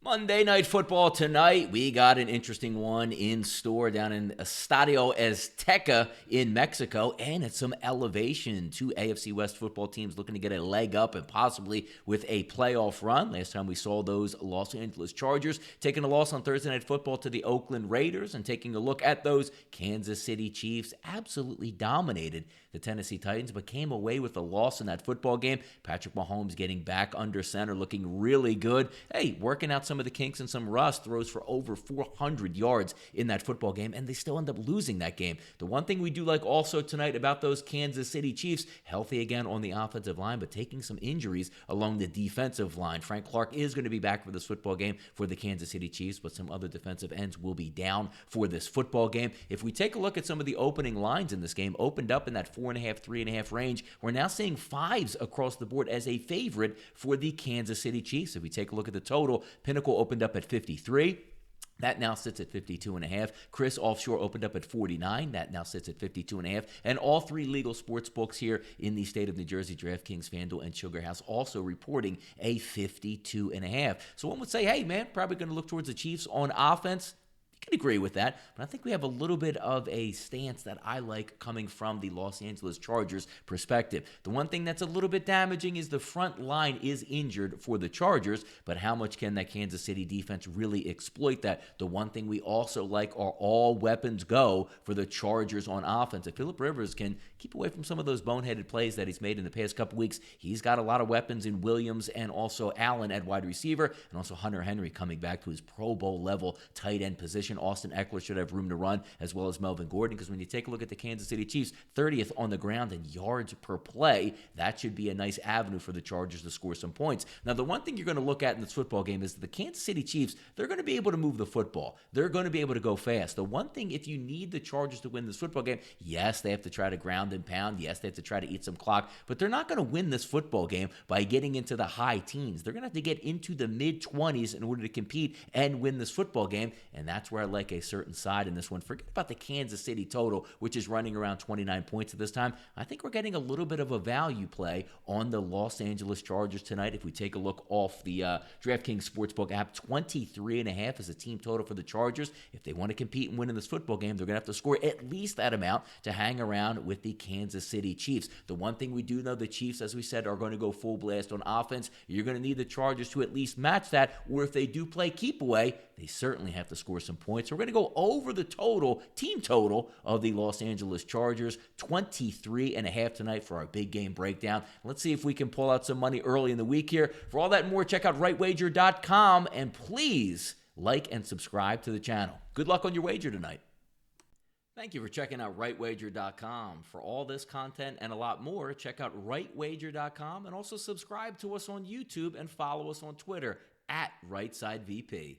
Monday Night Football tonight. We got an interesting one in store down in Estadio Azteca in Mexico, and it's some elevation. Two AFC West football teams looking to get a leg up and possibly with a playoff run. Last time we saw those Los Angeles Chargers taking a loss on Thursday Night Football to the Oakland Raiders, and taking a look at those Kansas City Chiefs absolutely dominated the Tennessee Titans, but came away with a loss in that football game. Patrick Mahomes getting back under center, looking really good. Hey, working out some of the kinks and some rust, throws for over 400 yards in that football game, and they still end up losing that game. The one thing we do like also tonight about those Kansas City Chiefs, healthy again on the offensive line, but taking some injuries along the defensive line. Frank Clark is going to be back for this football game for the Kansas City Chiefs, but some other defensive ends will be down for this football game. If we take a look at some of the opening lines in this game, opened up in that 4.5, 3.5 range. We're now seeing fives across the board as a favorite for the Kansas City Chiefs. If we take a look at the total, Pinnacle opened up at 53. That now sits at 52.5. Chris Offshore opened up at 49. That now sits at 52.5. And all three legal sports books here in the state of New Jersey, DraftKings, FanDuel, and Sugar House, also reporting a 52.5. So one would say, hey, man, probably going to look towards the Chiefs on offense. Can agree with that, but I think we have a little bit of a stance that I like coming from the Los Angeles Chargers perspective. The one thing that's a little bit damaging is the front line is injured for the Chargers, but how much can that Kansas City defense really exploit that? The one thing we also like are all weapons go for the Chargers on offense. If Phillip Rivers can keep away from some of those boneheaded plays that he's made in the past couple weeks, he's got a lot of weapons in Williams and also Allen at wide receiver, and also Hunter Henry coming back to his Pro Bowl level tight end position. Austin Eckler should have room to run, as well as Melvin Gordon, because when you take a look at the Kansas City Chiefs, 30th on the ground in yards per play, that should be a nice avenue for the Chargers to score some points. Now, the one thing you're going to look at in this football game is the Kansas City Chiefs, they're going to be able to move the football. They're going to be able to go fast. The one thing, if you need the Chargers to win this football game, yes, they have to try to ground and pound. Yes, they have to try to eat some clock, but they're not going to win this football game by getting into the high teens. They're going to have to get into the mid-20s in order to compete and win this football game, and that's where I like a certain side in this one. Forget about the Kansas City total, which is running around 29 points at this time. I think we're getting a little bit of a value play on the Los Angeles Chargers tonight. If we take a look off the DraftKings Sportsbook app, 23.5 is the team total for the Chargers. If they want to compete and win in this football game, they're going to have to score at least that amount to hang around with the Kansas City Chiefs. The one thing we do know, the Chiefs, as we said, are going to go full blast on offense. You're going to need the Chargers to at least match that, or if they do play keep away, they certainly have to score some points. So we're going to go over the total, team total of the Los Angeles Chargers, 23.5 tonight for our big game breakdown. Let's see if we can pull out some money early in the week here. For all that and more, check out rightwager.com, and please like and subscribe to the channel. Good luck on your wager tonight. Thank you for checking out rightwager.com. For all this content and a lot more, check out rightwager.com, and also subscribe to us on YouTube and follow us on Twitter at RightSideVP.